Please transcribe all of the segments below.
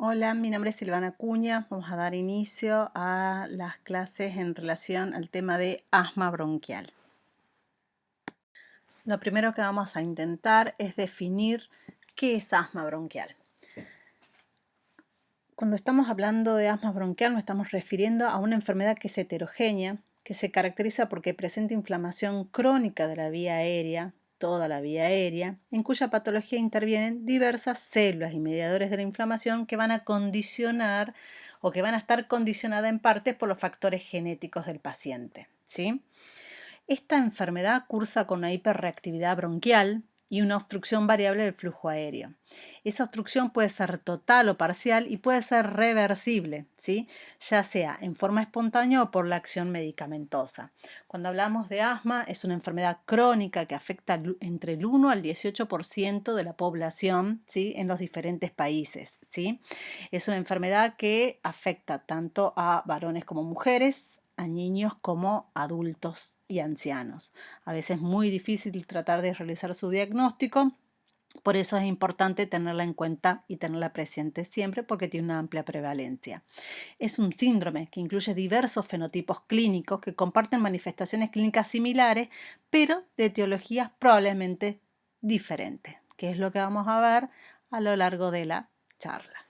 Hola, mi nombre es Silvana Cuña. Vamos a dar inicio a las clases en relación al tema de asma bronquial. Lo primero que vamos a intentar es definir qué es asma bronquial. Cuando estamos hablando de asma bronquial nos estamos refiriendo a una enfermedad que es heterogénea, que se caracteriza porque presenta inflamación crónica de la vía aérea, toda la vía aérea, en cuya patología intervienen diversas células y mediadores de la inflamación que van a condicionar o que van a estar condicionadas en parte por los factores genéticos del paciente, ¿sí? Esta enfermedad cursa con una hiperreactividad bronquial y una obstrucción variable del flujo aéreo. Esa obstrucción puede ser total o parcial y puede ser reversible, ¿sí? Ya sea en forma espontánea o por la acción medicamentosa. Cuando hablamos de asma, es una enfermedad crónica que afecta entre el 1 al 18% de la población, ¿sí? En los diferentes países, ¿sí? Es una enfermedad que afecta tanto a varones como mujeres, a niños como adultos y ancianos. A veces es muy difícil tratar de realizar su diagnóstico, por eso es importante tenerla en cuenta y tenerla presente siempre porque tiene una amplia prevalencia. Es un síndrome que incluye diversos fenotipos clínicos que comparten manifestaciones clínicas similares, pero de etiologías probablemente diferentes, que es lo que vamos a ver a lo largo de la charla.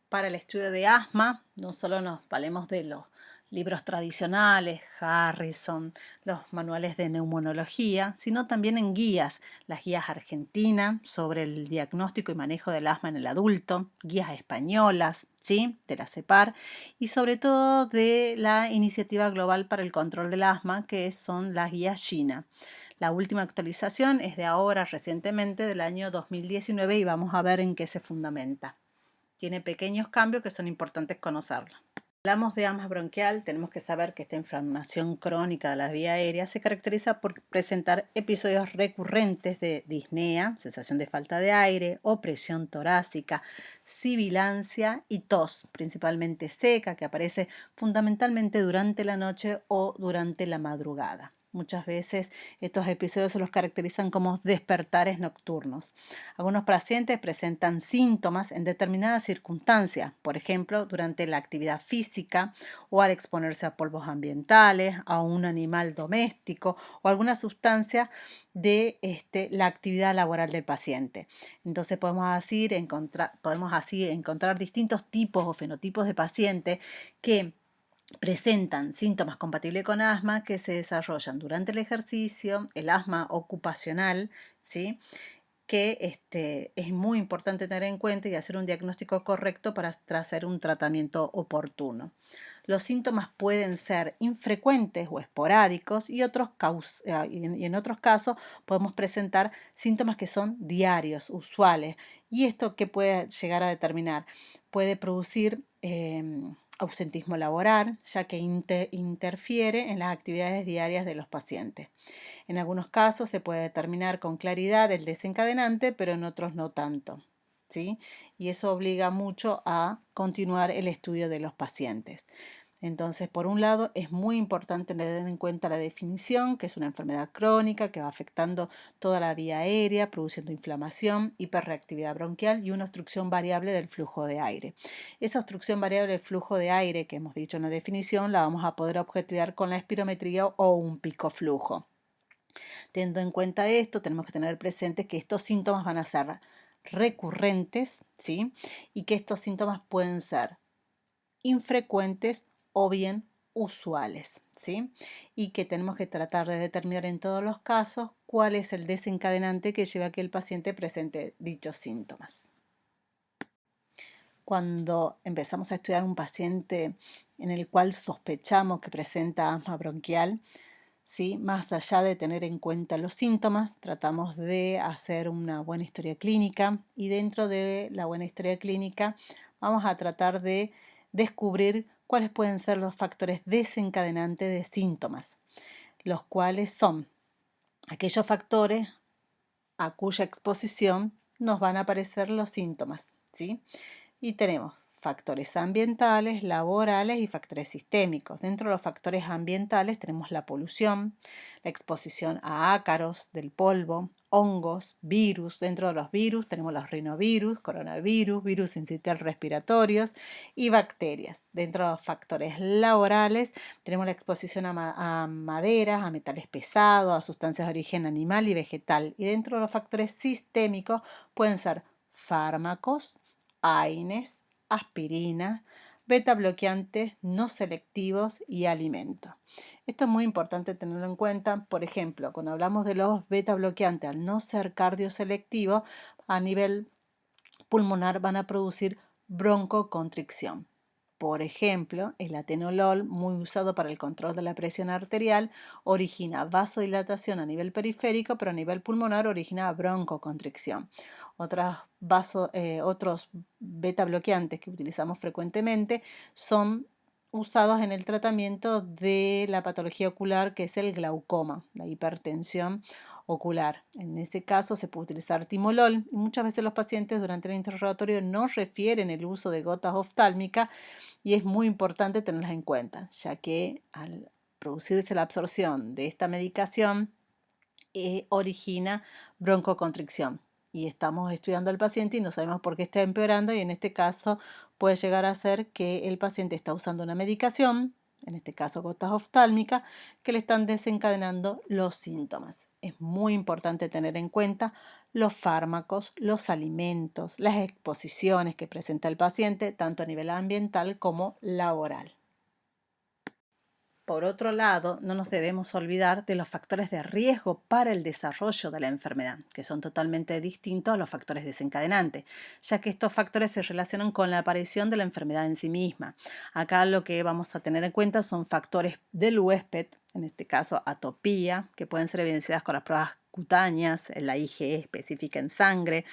Para el estudio de asma, no solo nos valemos de los libros tradicionales, Harrison, los manuales de neumonología, sino también en guías, las guías argentinas sobre el diagnóstico y manejo del asma en el adulto, guías españolas, ¿sí? De la CEPAR, y sobre todo de la Iniciativa Global para el Control del Asma, que son las guías China. La última actualización es de ahora, recientemente, del año 2019, y vamos a ver en qué se fundamenta. Tiene pequeños cambios que son importantes conocerlos. Hablamos de asma bronquial, tenemos que saber que esta inflamación crónica de la vía aérea se caracteriza por presentar episodios recurrentes de disnea, sensación de falta de aire, opresión torácica, sibilancia y tos, principalmente seca, que aparece fundamentalmente durante la noche o durante la madrugada. Muchas veces estos episodios se los caracterizan como despertares nocturnos. Algunos pacientes presentan síntomas en determinadas circunstancias, por ejemplo, durante la actividad física o al exponerse a polvos ambientales, a un animal doméstico o alguna sustancia de la actividad laboral del paciente. Entonces podemos así encontrar distintos tipos o fenotipos de pacientes que presentan síntomas compatibles con asma que se desarrollan durante el ejercicio, el asma ocupacional, ¿sí? Que es muy importante tener en cuenta y hacer un diagnóstico correcto para hacer un tratamiento oportuno. Los síntomas pueden ser infrecuentes o esporádicos y en otros casos podemos presentar síntomas que son diarios, usuales. ¿Y esto qué puede llegar a determinar? Puede producir ausentismo laboral, ya que interfiere en las actividades diarias de los pacientes. En algunos casos se puede determinar con claridad el desencadenante, pero en otros no tanto, ¿sí? Y eso obliga mucho a continuar el estudio de los pacientes. Entonces, por un lado, es muy importante tener en cuenta la definición, que es una enfermedad crónica que va afectando toda la vía aérea, produciendo inflamación, hiperreactividad bronquial y una obstrucción variable del flujo de aire. Esa obstrucción variable del flujo de aire que hemos dicho en la definición la vamos a poder objetivar con la espirometría o un picoflujo. Teniendo en cuenta esto, tenemos que tener presente que estos síntomas van a ser recurrentes, ¿sí? Y que estos síntomas pueden ser infrecuentes o bien usuales, ¿sí? Y que tenemos que tratar de determinar en todos los casos cuál es el desencadenante que lleva a que el paciente presente dichos síntomas. Cuando empezamos a estudiar un paciente en el cual sospechamos que presenta asma bronquial, ¿sí? Más allá de tener en cuenta los síntomas, tratamos de hacer una buena historia clínica y dentro de la buena historia clínica vamos a tratar de descubrir cuáles pueden ser los factores desencadenantes de síntomas, los cuales son aquellos factores a cuya exposición nos van a aparecer los síntomas, ¿sí? Y tenemos factores ambientales, laborales y factores sistémicos. Dentro de los factores ambientales tenemos la polución, la exposición a ácaros del polvo hongos, virus. Dentro de los virus tenemos los rinovirus, coronavirus, virus sincitial respiratorios y bacterias. Dentro de los factores laborales tenemos la exposición a maderas, a metales pesados, a sustancias de origen animal y vegetal. Y dentro de los factores sistémicos pueden ser fármacos, AINES, aspirina, beta bloqueantes no selectivos y alimentos. Esto es muy importante tenerlo en cuenta. Por ejemplo, cuando hablamos de los beta bloqueantes, al no ser cardioselectivos, a nivel pulmonar van a producir broncoconstricción. Por ejemplo, el atenolol, muy usado para el control de la presión arterial, origina vasodilatación a nivel periférico, pero a nivel pulmonar origina broncoconstricción. Otros beta bloqueantes que utilizamos frecuentemente son usados en el tratamiento de la patología ocular, que es el glaucoma, la hipertensión ocular. En este caso se puede utilizar timolol y muchas veces los pacientes durante el interrogatorio no refieren el uso de gotas oftálmicas y es muy importante tenerlas en cuenta, ya que al producirse la absorción de esta medicación origina broncoconstricción y estamos estudiando al paciente y no sabemos por qué está empeorando y en este caso puede llegar a ser que el paciente está usando una medicación, en este caso gotas oftálmicas, que le están desencadenando los síntomas. Es muy importante tener en cuenta los fármacos, los alimentos, las exposiciones que presenta el paciente, tanto a nivel ambiental como laboral. Por otro lado, no nos debemos olvidar de los factores de riesgo para el desarrollo de la enfermedad, que son totalmente distintos a los factores desencadenantes, ya que estos factores se relacionan con la aparición de la enfermedad en sí misma. Acá lo que vamos a tener en cuenta son factores del huésped, en este caso atopía, que pueden ser evidenciadas con las pruebas cutáneas, la IgE específica en sangre.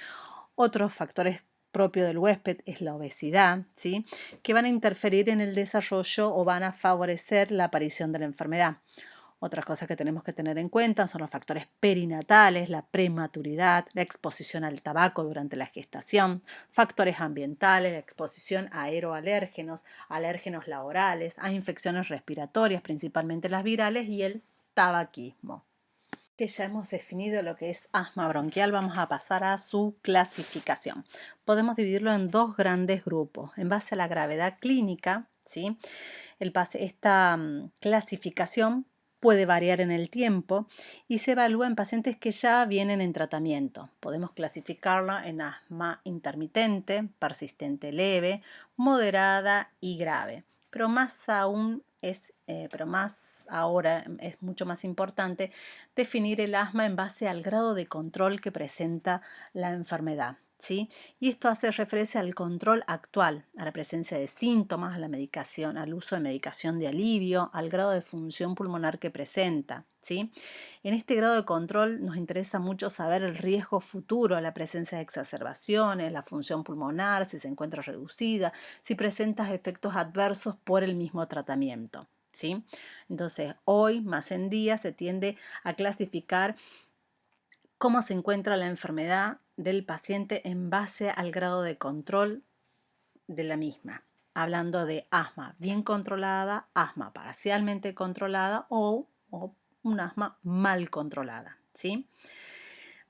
Otros factores propios del huésped es la obesidad, ¿sí?, que van a interferir en el desarrollo o van a favorecer la aparición de la enfermedad. Otras cosas que tenemos que tener en cuenta son los factores perinatales, la prematuridad, la exposición al tabaco durante la gestación, factores ambientales, la exposición a aeroalérgenos, alérgenos laborales, a infecciones respiratorias, principalmente las virales, y el tabaquismo. Que ya hemos definido lo que es asma bronquial, vamos a pasar a su clasificación. Podemos dividirlo en dos grandes grupos. En base a la gravedad clínica, ¿sí?, esta clasificación puede variar en el tiempo y se evalúa en pacientes que ya vienen en tratamiento. Podemos clasificarla en asma intermitente, persistente leve, moderada y grave. Pero más ahora es mucho más importante definir el asma en base al grado de control que presenta la enfermedad, ¿sí? Y esto hace referencia al control actual, a la presencia de síntomas, a la medicación, al uso de medicación de alivio, al grado de función pulmonar que presenta, ¿sí? En este grado de control nos interesa mucho saber el riesgo futuro a la presencia de exacerbaciones, la función pulmonar, si se encuentra reducida, si presenta efectos adversos por el mismo tratamiento, ¿sí? Entonces, hoy más en día se tiende a clasificar cómo se encuentra la enfermedad del paciente en base al grado de control de la misma, hablando de asma bien controlada, asma parcialmente controlada o un asma mal controlada, ¿sí?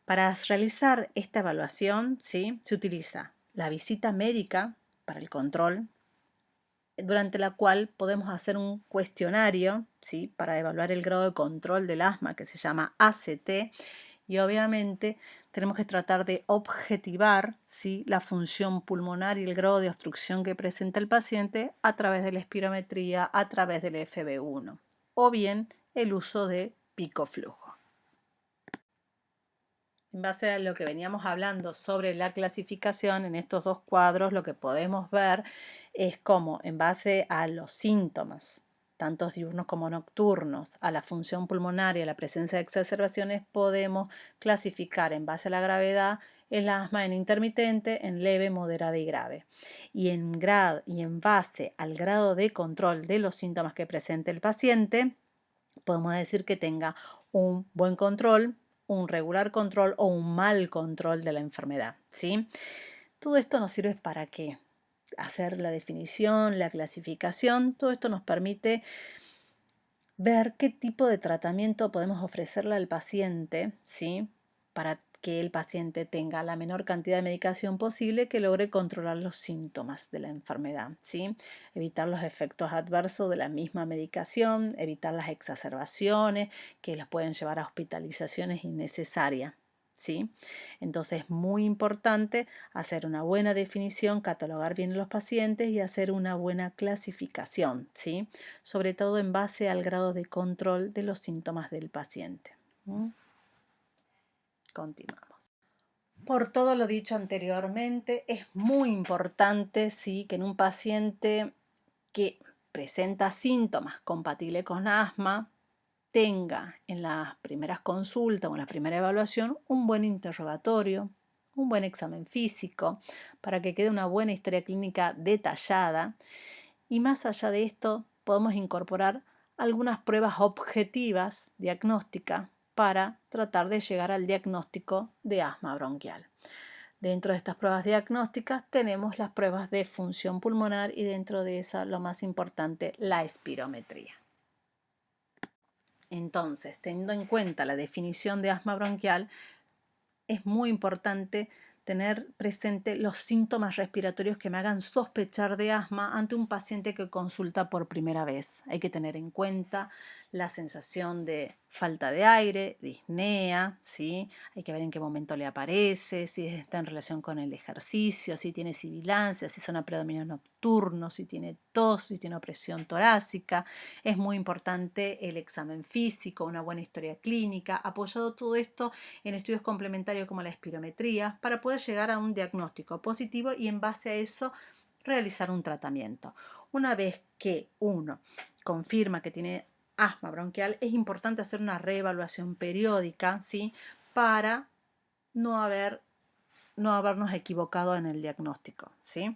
Para realizar esta evaluación, ¿sí?, se utiliza la visita médica para el control, durante la cual podemos hacer un cuestionario, ¿sí?, para evaluar el grado de control del asma, que se llama ACT, y obviamente tenemos que tratar de objetivar, ¿sí?, la función pulmonar y el grado de obstrucción que presenta el paciente a través de la espirometría, a través del FB1, o bien el uso de picoflujo. En base a lo que veníamos hablando sobre la clasificación, en estos dos cuadros lo que podemos ver es cómo, en base a los síntomas, tanto diurnos como nocturnos, a la función pulmonar y a la presencia de exacerbaciones, podemos clasificar en base a la gravedad el asma en intermitente, en leve, moderada y grave. Y en base al grado de control de los síntomas que presente el paciente, podemos decir que tenga un buen control, un regular control o un mal control de la enfermedad, ¿sí? Todo esto nos sirve para qué? Hacer la definición, la clasificación. Todo esto nos permite ver qué tipo de tratamiento podemos ofrecerle al paciente, ¿sí?, para que el paciente tenga la menor cantidad de medicación posible que logre controlar los síntomas de la enfermedad, ¿sí? Evitar los efectos adversos de la misma medicación, evitar las exacerbaciones que los pueden llevar a hospitalizaciones innecesarias, ¿sí? Entonces es muy importante hacer una buena definición, catalogar bien a los pacientes y hacer una buena clasificación, ¿sí? Sobre todo en base al grado de control de los síntomas del paciente. Continuamos. Por todo lo dicho anteriormente, es muy importante, sí, que en un paciente que presenta síntomas compatibles con asma tenga en las primeras consultas o en la primera evaluación un buen interrogatorio, un buen examen físico, para que quede una buena historia clínica detallada. Y más allá de esto, podemos incorporar algunas pruebas objetivas diagnósticas para tratar de llegar al diagnóstico de asma bronquial. Dentro de estas pruebas diagnósticas tenemos las pruebas de función pulmonar y dentro de esa lo más importante, la espirometría. Entonces, teniendo en cuenta la definición de asma bronquial, es muy importante tener presente los síntomas respiratorios que me hagan sospechar de asma ante un paciente que consulta por primera vez. Hay que tener en cuenta la sensación de falta de aire, disnea, ¿sí? Hay que ver en qué momento le aparece, si está en relación con el ejercicio, si tiene sibilancia, si son a predominio nocturno, si tiene tos, si tiene opresión torácica. Es muy importante el examen físico, una buena historia clínica, apoyado todo esto en estudios complementarios como la espirometría, para poder llegar a un diagnóstico positivo y en base a eso realizar un tratamiento. Una vez que uno confirma que tiene asma bronquial, es importante hacer una reevaluación periódica, ¿sí? Para no habernos equivocado en el diagnóstico, ¿sí?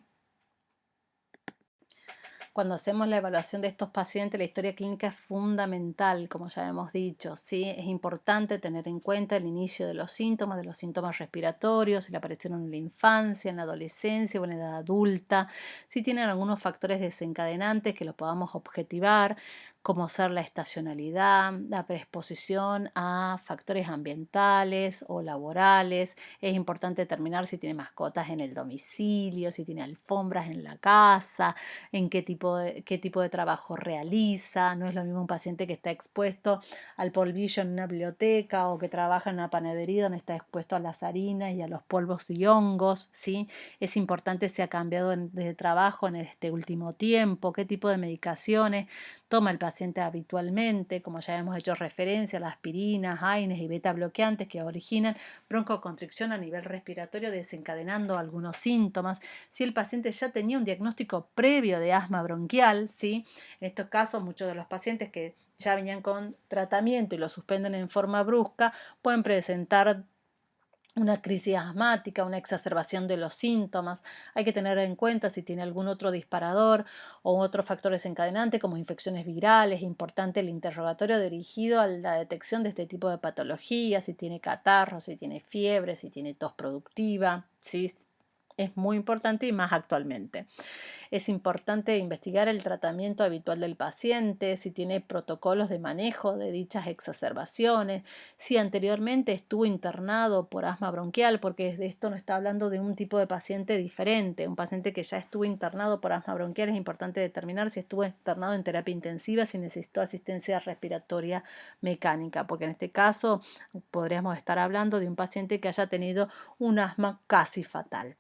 Cuando hacemos la evaluación de estos pacientes, la historia clínica es fundamental, como ya hemos dicho, ¿sí? Es importante tener en cuenta el inicio de los síntomas respiratorios, si le aparecieron en la infancia, en la adolescencia o en la edad adulta, si tienen algunos factores desencadenantes que los podamos objetivar, como ser la estacionalidad, la predisposición a factores ambientales o laborales. Es importante determinar si tiene mascotas en el domicilio, si tiene alfombras en la casa, en qué tipo de trabajo realiza. No es lo mismo un paciente que está expuesto al polvillo en una biblioteca o que trabaja en una panadería donde está expuesto a las harinas y a los polvos y hongos, ¿sí? Es importante si ha cambiado de trabajo en este último tiempo, qué tipo de medicaciones toma el paciente habitualmente, como ya hemos hecho referencia, las aspirinas, AINES y beta bloqueantes que originan broncoconstricción a nivel respiratorio desencadenando algunos síntomas. Si el paciente ya tenía un diagnóstico previo de asma bronquial, ¿sí? En estos casos muchos de los pacientes que ya venían con tratamiento y lo suspenden en forma brusca pueden presentar una crisis asmática, una exacerbación de los síntomas. Hay que tener en cuenta si tiene algún otro disparador o otro factor desencadenante como infecciones virales. Es importante el interrogatorio dirigido a la detección de este tipo de patologías, si tiene catarro, si tiene fiebre, si tiene tos productiva, ¿sí? Es muy importante y más actualmente. Es importante investigar el tratamiento habitual del paciente, si tiene protocolos de manejo de dichas exacerbaciones, si anteriormente estuvo internado por asma bronquial, porque de esto no está hablando de un tipo de paciente diferente. Un paciente que ya estuvo internado por asma bronquial es importante determinar si estuvo internado en terapia intensiva, si necesitó asistencia respiratoria mecánica, porque en este caso podríamos estar hablando de un paciente que haya tenido un asma casi fatal.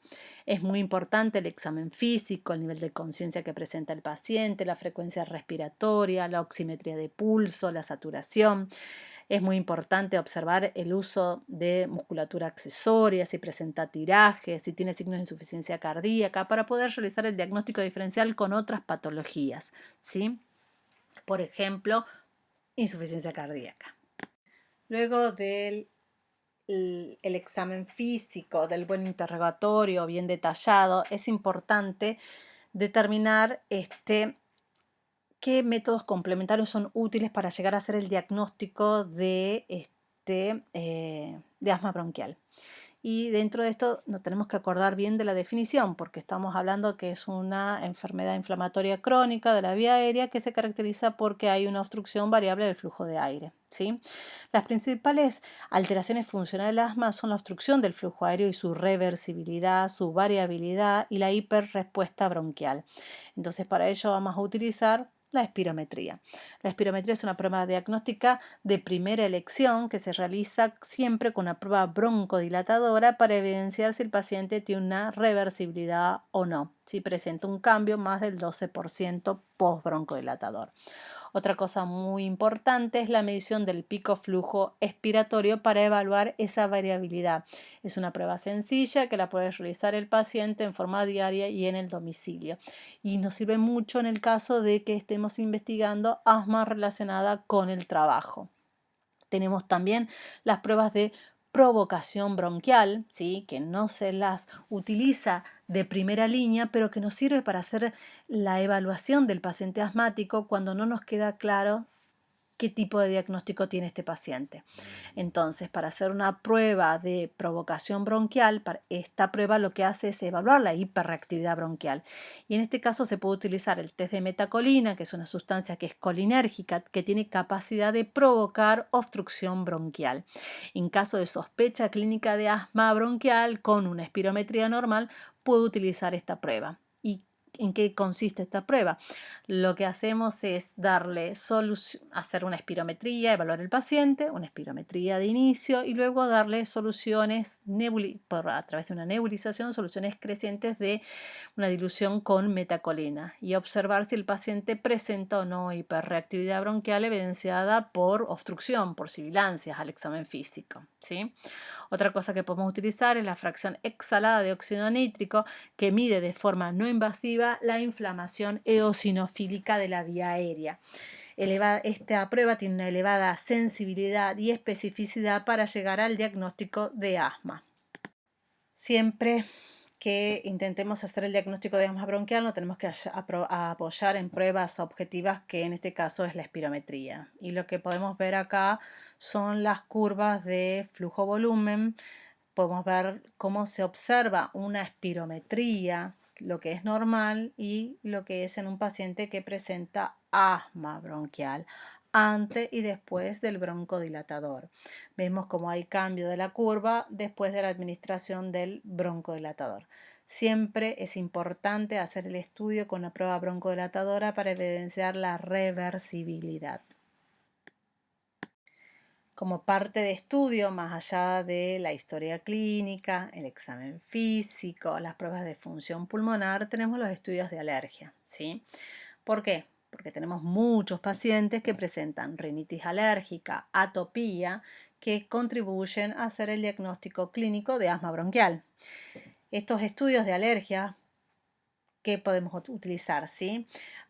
Es muy importante el examen físico, el nivel de conciencia que presenta el paciente, la frecuencia respiratoria, la oximetría de pulso, la saturación. Es muy importante observar el uso de musculatura accesoria, si presenta tiraje, si tiene signos de insuficiencia cardíaca, para poder realizar el diagnóstico diferencial con otras patologías, ¿sí? Por ejemplo, insuficiencia cardíaca. Luego del el examen físico, del buen interrogatorio bien detallado, es importante determinar qué métodos complementarios son útiles para llegar a hacer el diagnóstico de asma bronquial. Y dentro de esto nos tenemos que acordar bien de la definición, porque estamos hablando que es una enfermedad inflamatoria crónica de la vía aérea que se caracteriza porque hay una obstrucción variable del flujo de aire, ¿sí? Las principales alteraciones funcionales del asma son la obstrucción del flujo aéreo y su reversibilidad, su variabilidad y la hiperrespuesta bronquial. Entonces, para ello vamos a utilizar la espirometría. La espirometría es una prueba diagnóstica de primera elección que se realiza siempre con una prueba broncodilatadora para evidenciar si el paciente tiene una reversibilidad o no, si presenta un cambio más del 12% post-broncodilatador. Otra cosa muy importante es la medición del pico flujo expiratorio para evaluar esa variabilidad. Es una prueba sencilla que la puede realizar el paciente en forma diaria y en el domicilio. Y nos sirve mucho en el caso de que estemos investigando asma relacionada con el trabajo. Tenemos también las pruebas de provocación bronquial, ¿sí? Que no se las utiliza de primera línea, pero que nos sirve para hacer la evaluación del paciente asmático cuando no nos queda claro qué tipo de diagnóstico tiene este paciente. Entonces, para hacer una prueba de provocación bronquial, esta prueba lo que hace es evaluar la hiperreactividad bronquial. Y en este caso se puede utilizar el test de metacolina, que es una sustancia que es colinérgica, que tiene capacidad de provocar obstrucción bronquial. En caso de sospecha clínica de asma bronquial con una espirometría normal, puedo utilizar esta prueba. ¿Y en qué consiste esta prueba? Lo que hacemos es hacer una espirometría, evaluar el paciente, una espirometría de inicio y luego darle soluciones a través de una nebulización, soluciones crecientes de una dilución con metacolina y observar si el paciente presenta o no hiperreactividad bronquial evidenciada por obstrucción, por sibilancias al examen físico, ¿sí? Otra cosa que podemos utilizar es la fracción exhalada de óxido nítrico que mide de forma no invasiva la inflamación eosinofílica de la vía aérea. Esta prueba tiene una elevada sensibilidad y especificidad para llegar al diagnóstico de asma. Siempre que intentemos hacer el diagnóstico de asma bronquial, nos tenemos que apoyar en pruebas objetivas, que en este caso es la espirometría. Y lo que podemos ver acá son las curvas de flujo-volumen. Podemos ver cómo se observa una espirometría, lo que es normal y lo que es en un paciente que presenta asma bronquial antes y después del broncodilatador. Vemos cómo hay cambio de la curva después de la administración del broncodilatador. Siempre es importante hacer el estudio con la prueba broncodilatadora para evidenciar la reversibilidad. Como parte de estudio, más allá de la historia clínica, el examen físico, las pruebas de función pulmonar, tenemos los estudios de alergia, ¿sí? ¿Por qué? Porque tenemos muchos pacientes que presentan rinitis alérgica, atopía, que contribuyen a hacer el diagnóstico clínico de asma bronquial. Estos estudios de alergia que podemos utilizar, ¿sí?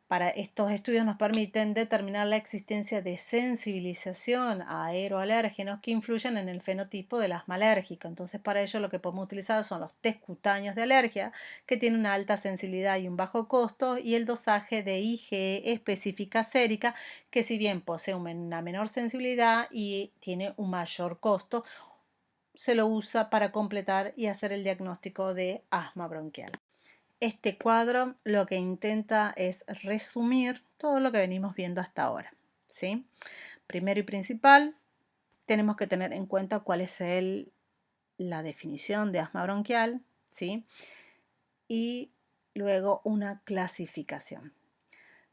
Para estos estudios nos permiten determinar la existencia de sensibilización a aeroalérgenos que influyen en el fenotipo del asma alérgico. Entonces, para ello lo que podemos utilizar son los test cutáneos de alergia, que tienen una alta sensibilidad y un bajo costo, y el dosaje de IgE específica sérica, que si bien posee una menor sensibilidad y tiene un mayor costo, se lo usa para completar y hacer el diagnóstico de asma bronquial. Este cuadro lo que intenta es resumir todo lo que venimos viendo hasta ahora, ¿sí? Primero y principal, tenemos que tener en cuenta cuál es la definición de asma bronquial, ¿sí? Y luego una clasificación.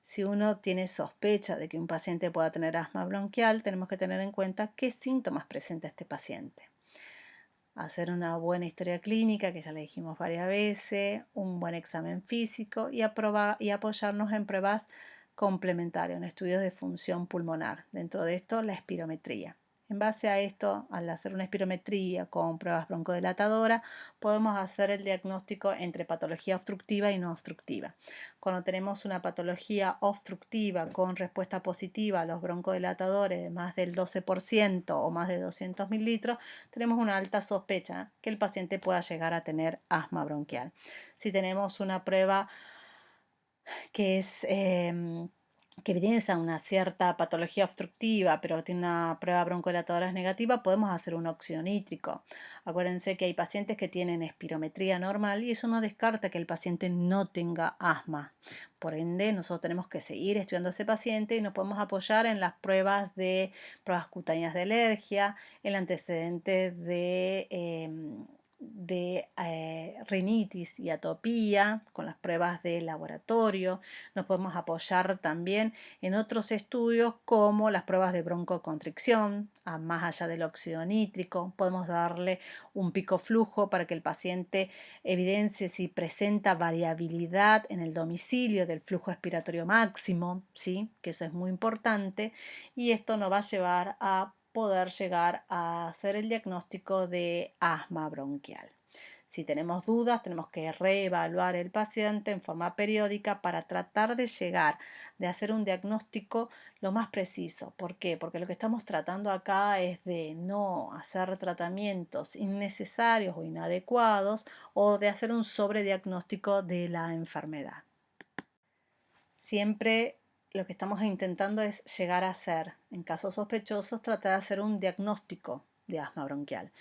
Si uno tiene sospecha de que un paciente pueda tener asma bronquial, tenemos que tener en cuenta qué síntomas presenta este paciente. Hacer una buena historia clínica, que ya le dijimos varias veces, un buen examen físico y apoyarnos en pruebas complementarias, en estudios de función pulmonar. Dentro de esto, la espirometría. En base a esto, al hacer una espirometría con pruebas broncodilatadoras, podemos hacer el diagnóstico entre patología obstructiva y no obstructiva. Cuando tenemos una patología obstructiva con respuesta positiva a los broncodilatadores de más del 12% o más de 200 mililitros, tenemos una alta sospecha que el paciente pueda llegar a tener asma bronquial. Si tenemos una prueba que es que evidencia una cierta patología obstructiva, pero tiene una prueba broncodilatadora negativa, podemos hacer un óxido nítrico. Acuérdense que hay pacientes que tienen espirometría normal y eso no descarta que el paciente no tenga asma. Por ende, nosotros tenemos que seguir estudiando a ese paciente y nos podemos apoyar en las pruebas cutáneas de alergia, el antecedente de rinitis y atopía con las pruebas de laboratorio. Nos podemos apoyar también en otros estudios como las pruebas de broncoconstricción, más allá del óxido nítrico. Podemos darle un pico flujo para que el paciente evidencie si presenta variabilidad en el domicilio del flujo expiratorio máximo, ¿sí? Que eso es muy importante, y esto nos va a llevar a poder llegar a hacer el diagnóstico de asma bronquial. Si tenemos dudas, tenemos que reevaluar el paciente en forma periódica para tratar de hacer un diagnóstico lo más preciso. ¿Por qué? Porque lo que estamos tratando acá es de no hacer tratamientos innecesarios o inadecuados o de hacer un sobrediagnóstico de la enfermedad. Siempre lo que estamos intentando es llegar a hacer, en casos sospechosos, tratar de hacer un diagnóstico de asma bronquial.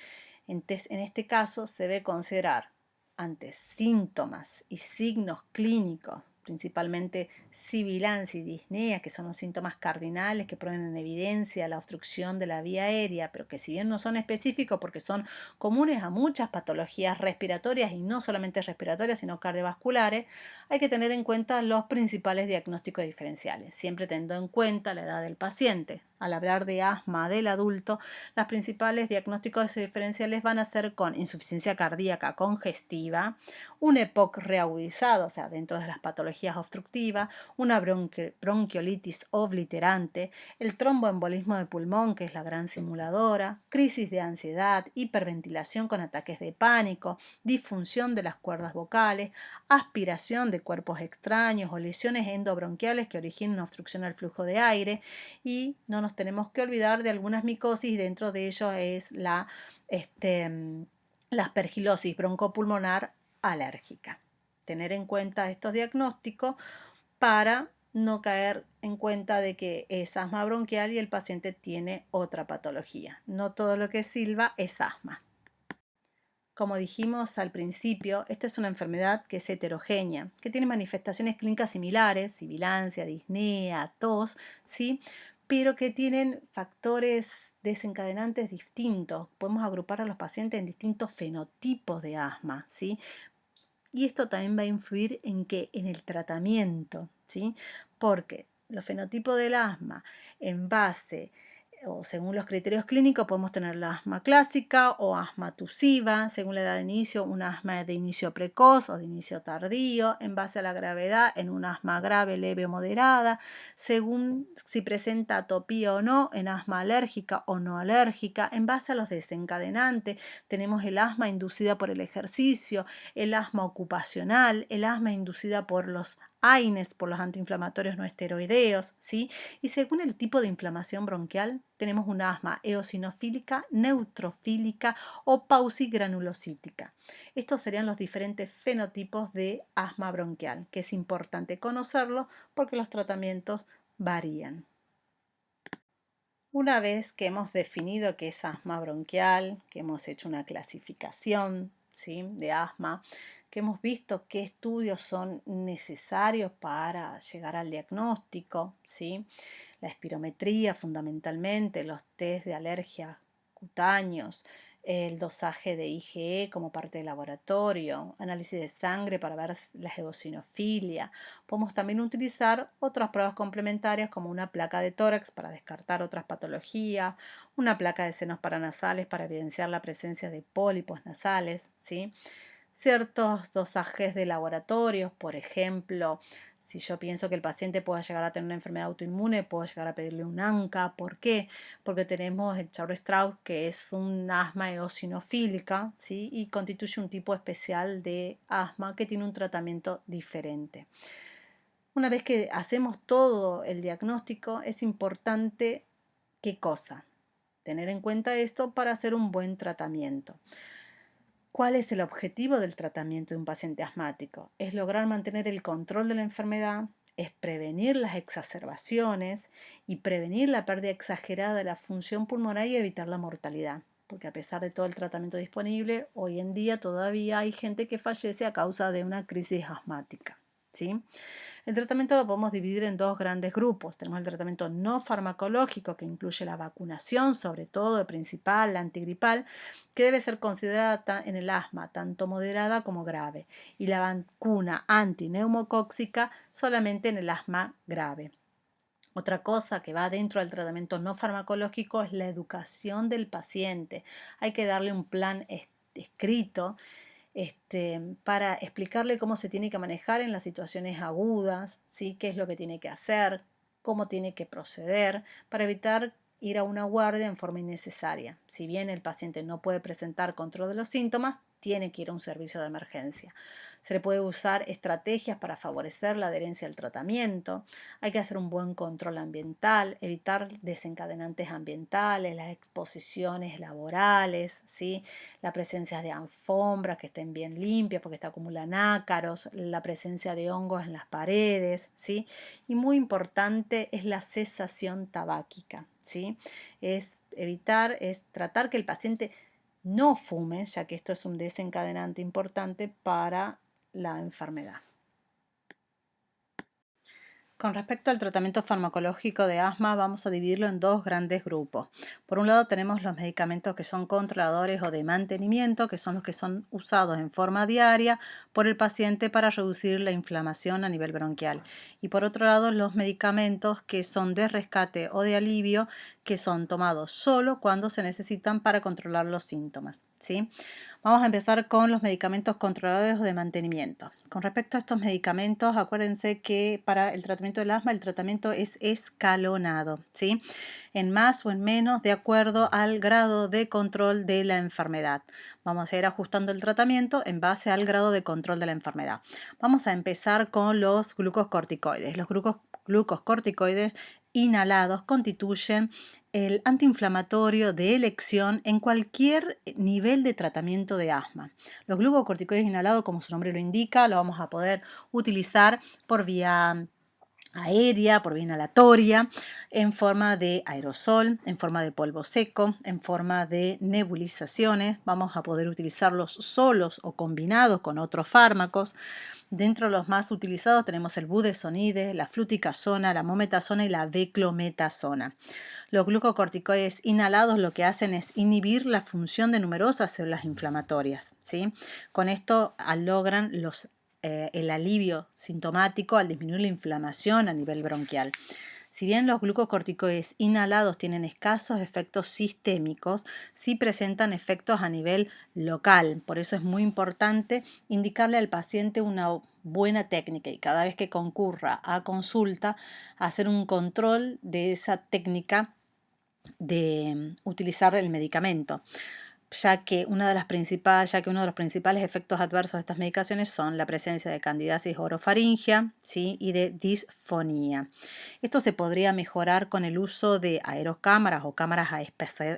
En este caso se debe considerar ante síntomas y signos clínicos, principalmente sibilancia y disnea, que son los síntomas cardinales que ponen en evidencia la obstrucción de la vía aérea, pero que si bien no son específicos porque son comunes a muchas patologías respiratorias y no solamente respiratorias, sino cardiovasculares, hay que tener en cuenta los principales diagnósticos diferenciales, siempre teniendo en cuenta la edad del paciente. Al hablar de asma del adulto, los principales diagnósticos diferenciales van a ser con insuficiencia cardíaca congestiva, un EPOC reagudizado, o sea, dentro de las patologías obstructivas, una bronquiolitis obliterante, el tromboembolismo de pulmón, que es la gran simuladora, crisis de ansiedad, hiperventilación con ataques de pánico, disfunción de las cuerdas vocales, aspiración de cuerpos extraños o lesiones endobronquiales que originen una obstrucción al flujo de aire, y no nos tenemos que olvidar de algunas micosis, dentro de ello es la aspergilosis broncopulmonar alérgica. Tener en cuenta estos diagnósticos para no caer en cuenta de que es asma bronquial y el paciente tiene otra patología. No todo lo que silba es asma. Como dijimos al principio, esta es una enfermedad que es heterogénea, que tiene manifestaciones clínicas similares, sibilancia, disnea, tos, ¿sí? Pero que tienen factores desencadenantes distintos. Podemos agrupar a los pacientes en distintos fenotipos de asma, ¿sí? Y esto también va a influir en que en el tratamiento, ¿sí? Porque los fenotipos del asma en base o según los criterios clínicos podemos tener la asma clásica o asma tusiva, según la edad de inicio, un asma de inicio precoz o de inicio tardío, en base a la gravedad, en un asma grave, leve o moderada, según si presenta atopía o no, en asma alérgica o no alérgica, en base a los desencadenantes, tenemos el asma inducida por el ejercicio, el asma ocupacional, el asma inducida por los AINES, por los antiinflamatorios no esteroideos, ¿sí? Y según el tipo de inflamación bronquial, tenemos un asma eosinofílica, neutrofílica o pausigranulocítica. Estos serían los diferentes fenotipos de asma bronquial, que es importante conocerlo porque los tratamientos varían. Una vez que hemos definido qué es asma bronquial, que hemos hecho una clasificación, ¿sí?, de asma, que hemos visto qué estudios son necesarios para llegar al diagnóstico, ¿sí?, la espirometría fundamentalmente, los test de alergia cutáneos, el dosaje de IgE como parte del laboratorio, análisis de sangre para ver la eosinofilia. Podemos también utilizar otras pruebas complementarias como una placa de tórax para descartar otras patologías, una placa de senos paranasales para evidenciar la presencia de pólipos nasales, ¿sí? Ciertos dosajes de laboratorios, por ejemplo, si yo pienso que el paciente pueda llegar a tener una enfermedad autoinmune, puedo llegar a pedirle un ANCA. ¿Por qué? Porque tenemos el Chauer-Strauss, que es un asma eosinofílica, ¿sí?, y constituye un tipo especial de asma que tiene un tratamiento diferente. Una vez que hacemos todo el diagnóstico, es importante, ¿qué cosa? Tener en cuenta esto para hacer un buen tratamiento. ¿Cuál es el objetivo del tratamiento de un paciente asmático? Es lograr mantener el control de la enfermedad, es prevenir las exacerbaciones y prevenir la pérdida exagerada de la función pulmonar y evitar la mortalidad. Porque a pesar de todo el tratamiento disponible, hoy en día todavía hay gente que fallece a causa de una crisis asmática, ¿sí? El tratamiento lo podemos dividir en dos grandes grupos. Tenemos el tratamiento no farmacológico, que incluye la vacunación, sobre todo el principal, la antigripal, que debe ser considerada en el asma, tanto moderada como grave, y la vacuna antineumocóxica solamente en el asma grave. Otra cosa que va dentro del tratamiento no farmacológico es la educación del paciente. Hay que darle un plan escrito para explicarle cómo se tiene que manejar en las situaciones agudas, ¿sí? Qué es lo que tiene que hacer, cómo tiene que proceder, para evitar ir a una guardia en forma innecesaria. Si bien el paciente no puede presentar control de los síntomas, tiene que ir a un servicio de emergencia. Se le puede usar estrategias para favorecer la adherencia al tratamiento. Hay que hacer un buen control ambiental, evitar desencadenantes ambientales, las exposiciones laborales, ¿sí? La presencia de alfombras que estén bien limpias porque acumulan ácaros, la presencia de hongos en las paredes, ¿sí? Y muy importante es la cesación tabáquica, ¿sí? Es tratar que el paciente no fume, ya que esto es un desencadenante importante para la enfermedad. Con respecto al tratamiento farmacológico de asma, vamos a dividirlo en dos grandes grupos. Por un lado tenemos los medicamentos que son controladores o de mantenimiento, que son los que son usados en forma diaria por el paciente para reducir la inflamación a nivel bronquial. Y por otro lado, los medicamentos que son de rescate o de alivio, que son tomados solo cuando se necesitan para controlar los síntomas, ¿sí? Vamos a empezar con los medicamentos controladores de mantenimiento. Con respecto a estos medicamentos, acuérdense que para el tratamiento del asma el tratamiento es escalonado, ¿sí? En más o en menos de acuerdo al grado de control de la enfermedad. Vamos a ir ajustando el tratamiento en base al grado de control de la enfermedad. Vamos a empezar con los glucocorticoides. Los glucocorticoides inhalados constituyen el antiinflamatorio de elección en cualquier nivel de tratamiento de asma. Los glucocorticoides inhalados, como su nombre lo indica, lo vamos a poder utilizar por vía aérea, por vía inhalatoria, en forma de aerosol, en forma de polvo seco, en forma de nebulizaciones. Vamos a poder utilizarlos solos o combinados con otros fármacos. Dentro de los más utilizados tenemos el budesonide, la fluticasona, la mometasona y la beclometasona. Los glucocorticoides inhalados lo que hacen es inhibir la función de numerosas células inflamatorias, ¿sí? Con esto logran el alivio sintomático al disminuir la inflamación a nivel bronquial. Si bien los glucocorticoides inhalados tienen escasos efectos sistémicos, sí presentan efectos a nivel local. Por eso es muy importante indicarle al paciente una buena técnica y cada vez que concurra a consulta, hacer un control de esa técnica de utilizar el medicamento, ya que uno de los principales efectos adversos de estas medicaciones son la presencia de candidiasis orofaringea, ¿sí? Y de disfonía. Esto se podría mejorar con el uso de aerocámaras o cámaras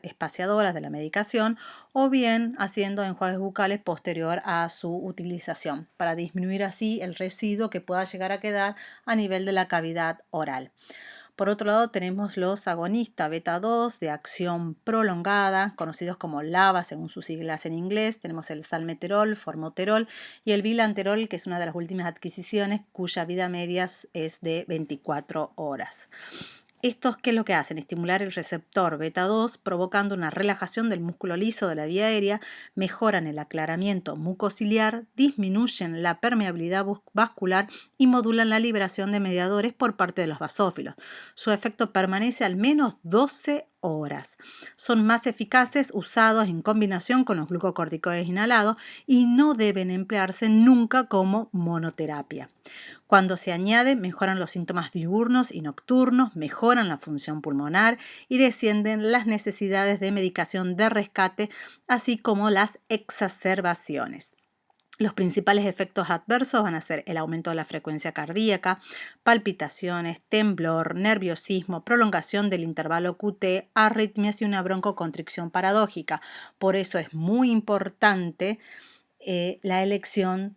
espaciadoras de la medicación o bien haciendo enjuagues bucales posterior a su utilización para disminuir así el residuo que pueda llegar a quedar a nivel de la cavidad oral. Por otro lado, tenemos los agonistas beta 2 de acción prolongada, conocidos como LABA según sus siglas en inglés. Tenemos el salmeterol, formoterol y el bilanterol, que es una de las últimas adquisiciones, cuya vida media es de 24 horas. Estos, ¿qué es lo que hacen? Estimular el receptor beta 2, provocando una relajación del músculo liso de la vía aérea, mejoran el aclaramiento mucociliar, disminuyen la permeabilidad vascular y modulan la liberación de mediadores por parte de los basófilos. Su efecto permanece al menos 12 horas. Son más eficaces usados en combinación con los glucocorticoides inhalados y no deben emplearse nunca como monoterapia. Cuando se añade, mejoran los síntomas diurnos y nocturnos, mejoran la función pulmonar y descienden las necesidades de medicación de rescate, así como las exacerbaciones. Los principales efectos adversos van a ser el aumento de la frecuencia cardíaca, palpitaciones, temblor, nerviosismo, prolongación del intervalo QT, arritmias y una broncoconstricción paradójica. Por eso es muy importante la elección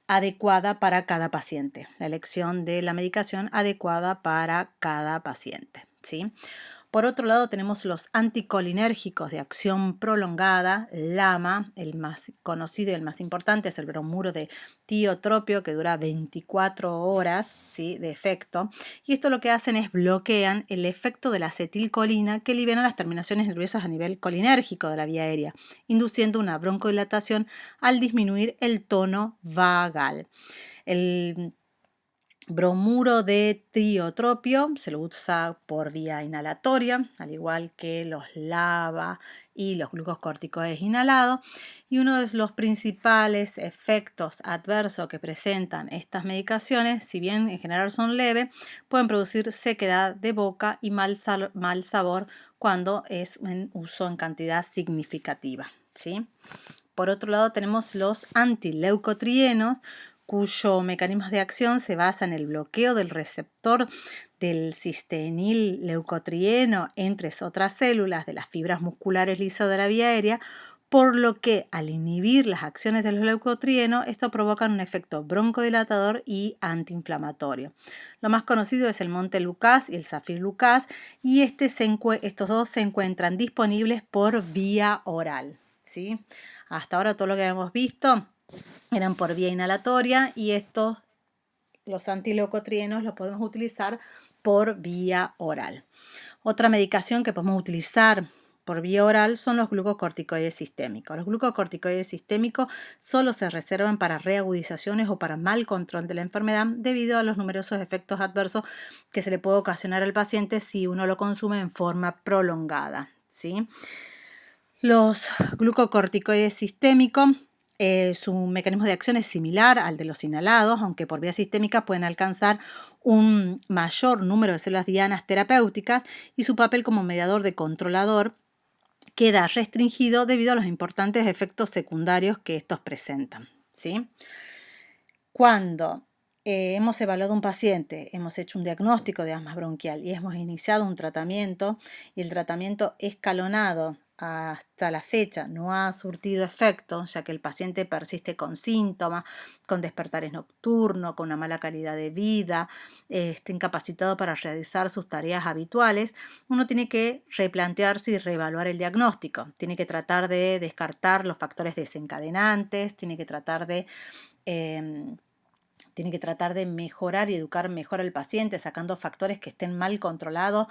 adecuada para cada paciente, la elección de la medicación adecuada para cada paciente, ¿sí? Por otro lado, tenemos los anticolinérgicos de acción prolongada, LAMA, el más conocido y el más importante es el bromuro de tiotropio, que dura 24 horas, ¿sí?, de efecto. Y esto lo que hacen es bloquean el efecto de la acetilcolina que libera las terminaciones nerviosas a nivel colinérgico de la vía aérea, induciendo una broncodilatación al disminuir el tono vagal. El bromuro de triotropio se lo usa por vía inhalatoria, al igual que los LABA y los glucocorticoides inhalados. Y uno de los principales efectos adversos que presentan estas medicaciones, si bien en general son leves, pueden producir sequedad de boca y mal sabor cuando es en uso en cantidad significativa, ¿sí? Por otro lado, tenemos los antileucotrienos, cuyo mecanismo de acción se basa en el bloqueo del receptor del cistenil-leucotrieno entre otras células de las fibras musculares lisas de la vía aérea, por lo que al inhibir las acciones de los leucotrienos, esto provoca un efecto broncodilatador y antiinflamatorio. Lo más conocido es el Montelukast y el Zafirlukast, y estos dos se encuentran disponibles por vía oral, ¿sí? Hasta ahora todo lo que hemos visto eran por vía inhalatoria y los antileucotrienos, los podemos utilizar por vía oral. Otra medicación que podemos utilizar por vía oral son los glucocorticoides sistémicos. Los glucocorticoides sistémicos solo se reservan para reagudizaciones o para mal control de la enfermedad debido a los numerosos efectos adversos que se le puede ocasionar al paciente si uno lo consume en forma prolongada, ¿sí? Los glucocorticoides sistémicos, su mecanismo de acción es similar al de los inhalados, aunque por vía sistémica pueden alcanzar un mayor número de células dianas terapéuticas y su papel como mediador de controlador queda restringido debido a los importantes efectos secundarios que estos presentan, ¿sí? Cuando hemos evaluado un paciente, hemos hecho un diagnóstico de asma bronquial y hemos iniciado un tratamiento y el tratamiento escalonado hasta la fecha no ha surtido efecto, ya que el paciente persiste con síntomas, con despertares nocturnos, con una mala calidad de vida, está incapacitado para realizar sus tareas habituales, uno tiene que replantearse y reevaluar el diagnóstico. Tiene que tratar de descartar los factores desencadenantes, tiene que tratar de mejorar y educar mejor al paciente, sacando factores que estén mal controlados,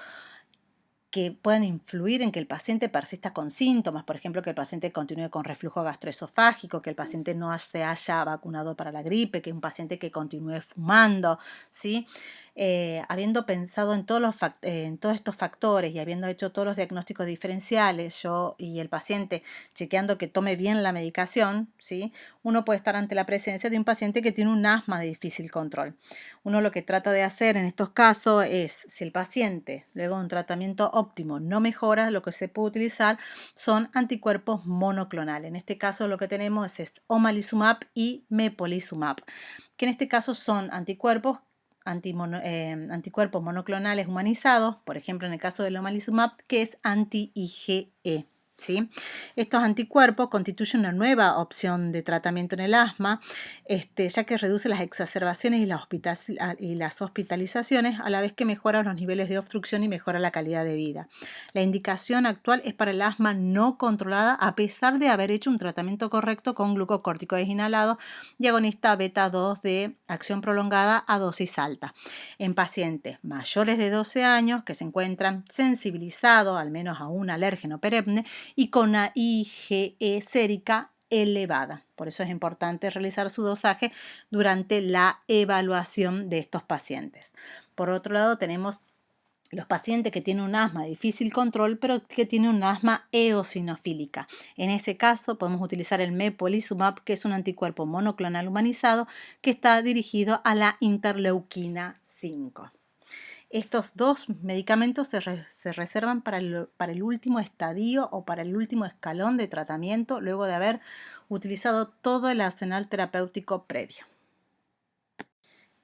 que puedan influir en que el paciente persista con síntomas, por ejemplo, que el paciente continúe con reflujo gastroesofágico, que el paciente no se haya vacunado para la gripe, que un paciente que continúe fumando, ¿sí? Habiendo pensado en en todos estos factores y habiendo hecho todos los diagnósticos diferenciales, yo y el paciente chequeando que tome bien la medicación, ¿sí?, uno puede estar ante la presencia de un paciente que tiene un asma de difícil control. Uno lo que trata de hacer en estos casos es, si el paciente luego de un tratamiento óptimo no mejora, lo que se puede utilizar son anticuerpos monoclonales. En este caso lo que tenemos es omalizumab y mepolizumab, que en este caso son anticuerpos monoclonales humanizados, por ejemplo en el caso del omalizumab, que es anti-IgE. ¿Sí? Estos anticuerpos constituyen una nueva opción de tratamiento en el asma, ya que reduce las exacerbaciones y las hospitalizaciones, a la vez que mejora los niveles de obstrucción y mejora la calidad de vida. La indicación actual es para el asma no controlada, a pesar de haber hecho un tratamiento correcto con glucocorticoides inhalados y agonista beta 2 de acción prolongada a dosis alta, en pacientes mayores de 12 años que se encuentran sensibilizados al menos a un alérgeno perenne y con una IgE sérica elevada. Por eso es importante realizar su dosaje durante la evaluación de estos pacientes. Por otro lado, tenemos los pacientes que tienen un asma de difícil control, pero que tienen un asma eosinofílica. En ese caso, podemos utilizar el mepolizumab, que es un anticuerpo monoclonal humanizado que está dirigido a la interleuquina 5. Estos dos medicamentos se reservan para el último estadio o para el último escalón de tratamiento, luego de haber utilizado todo el arsenal terapéutico previo.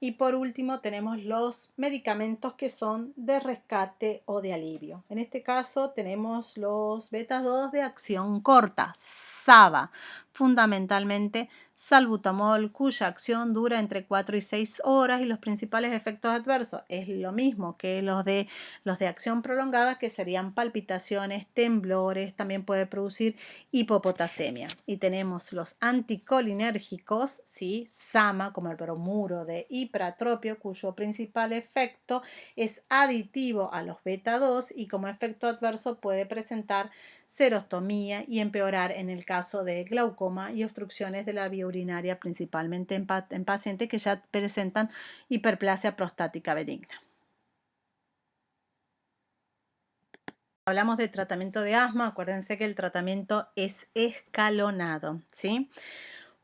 Y por último tenemos los medicamentos que son de rescate o de alivio. En este caso tenemos los beta 2 de acción corta, SABA, fundamentalmente salbutamol, cuya acción dura entre 4 y 6 horas y los principales efectos adversos es lo mismo que los de acción prolongada, que serían palpitaciones, temblores, también puede producir hipopotasemia. Y tenemos los anticolinérgicos, ¿sí? SAMA, como el bromuro de ipratropio, cuyo principal efecto es aditivo a los beta 2 y como efecto adverso puede presentar serostomía y empeorar en el caso de glaucoma y obstrucciones de la vía urinaria, principalmente en pacientes que ya presentan hiperplasia prostática benigna. Hablamos de tratamiento de asma, acuérdense que el tratamiento es escalonado, ¿sí?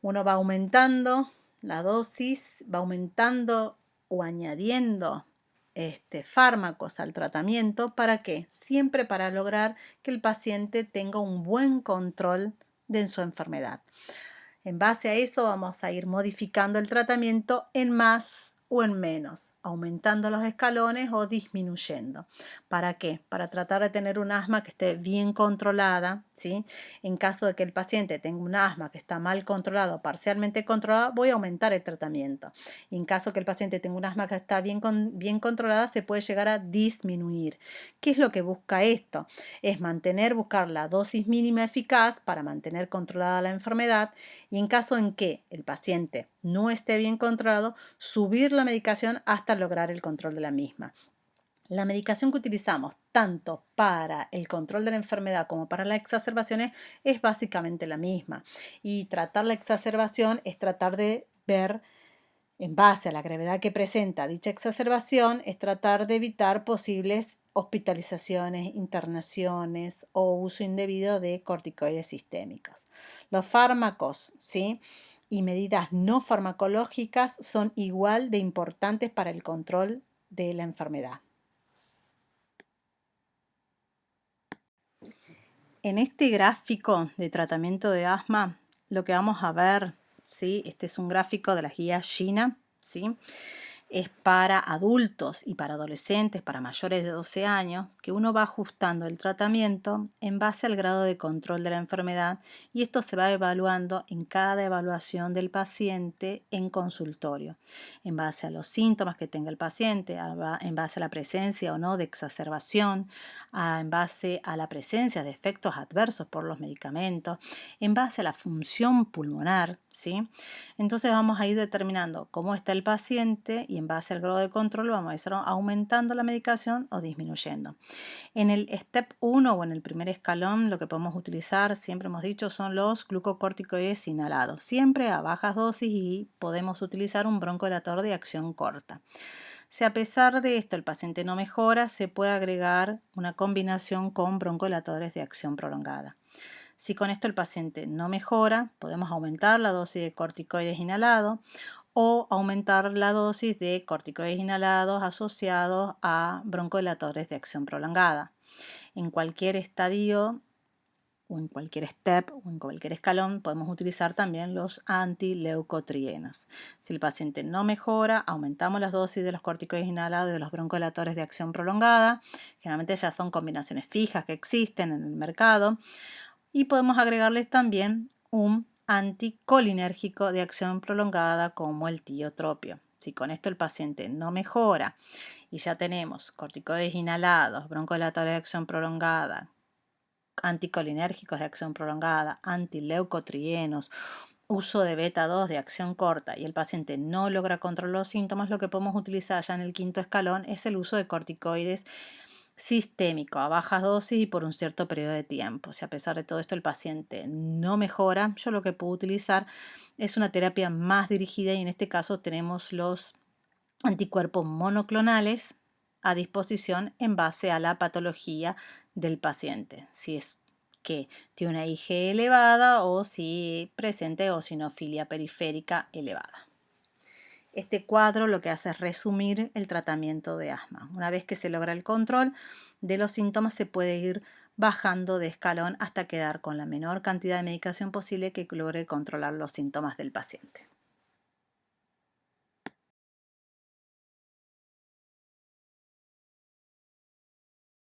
Uno va aumentando la dosis, va aumentando o añadiendo fármacos al tratamiento. ¿Para qué? Siempre para lograr que el paciente tenga un buen control de su enfermedad. En base a eso vamos a ir modificando el tratamiento en más o en menos, aumentando los escalones o disminuyendo. ¿Para qué? Para tratar de tener un asma que esté bien controlada, ¿sí? En caso de que el paciente tenga un asma que está mal controlado o parcialmente controlado, voy a aumentar el tratamiento. Y en caso que el paciente tenga un asma que está bien controlada, se puede llegar a disminuir. ¿Qué es lo que busca esto? Es buscar la dosis mínima eficaz para mantener controlada la enfermedad y en caso en que el paciente no esté bien controlado, subir la medicación hasta lograr el control de la misma. La medicación que utilizamos tanto para el control de la enfermedad como para las exacerbaciones es básicamente la misma. Y tratar la exacerbación es tratar de ver, en base a la gravedad que presenta dicha exacerbación, es tratar de evitar posibles hospitalizaciones, internaciones o uso indebido de corticoides sistémicos. Los fármacos, ¿sí? Y medidas no farmacológicas son igual de importantes para el control de la enfermedad. En este gráfico de tratamiento de asma, lo que vamos a ver, ¿sí? Este es un gráfico de la guía China, ¿sí? Es para adultos y para adolescentes, para mayores de 12 años, que uno va ajustando el tratamiento en base al grado de control de la enfermedad y esto se va evaluando en cada evaluación del paciente en consultorio, en base a los síntomas que tenga el paciente, en base a la presencia o no de exacerbación, en base a la presencia de efectos adversos por los medicamentos, en base a la función pulmonar, ¿sí? Entonces vamos a ir determinando cómo está el paciente y en base al grado de control vamos a ir aumentando la medicación o disminuyendo. En el step 1 o en el primer escalón lo que podemos utilizar, siempre hemos dicho, son los glucocorticoides inhalados, siempre a bajas dosis y podemos utilizar un broncodilatador de acción corta. Si a pesar de esto el paciente no mejora, se puede agregar una combinación con broncodilatadores de acción prolongada. Si con esto el paciente no mejora, podemos aumentar la dosis de corticoides inhalados o aumentar la dosis de corticoides inhalados asociados a broncodilatadores de acción prolongada. En cualquier estadio o en cualquier step o en cualquier escalón podemos utilizar también los antileucotrienos. Si el paciente no mejora, aumentamos las dosis de los corticoides inhalados y de los broncodilatadores de acción prolongada. Generalmente ya son combinaciones fijas que existen en el mercado. Y podemos agregarles también un anticolinérgico de acción prolongada como el tiotropio. Si con esto el paciente no mejora y ya tenemos corticoides inhalados, broncodilatadores de acción prolongada, anticolinérgicos de acción prolongada, antileucotrienos, uso de beta 2 de acción corta y el paciente no logra controlar los síntomas, lo que podemos utilizar ya en el quinto escalón es el uso de corticoides sistémico a bajas dosis y por un cierto periodo de tiempo. Si a pesar de todo esto el paciente no mejora, yo lo que puedo utilizar es una terapia más dirigida y en este caso tenemos los anticuerpos monoclonales a disposición en base a la patología del paciente. Si es que tiene una IgE elevada o si presente eosinofilia periférica elevada. Este cuadro lo que hace es resumir el tratamiento de asma. Una vez que se logra el control de los síntomas, se puede ir bajando de escalón hasta quedar con la menor cantidad de medicación posible que logre controlar los síntomas del paciente.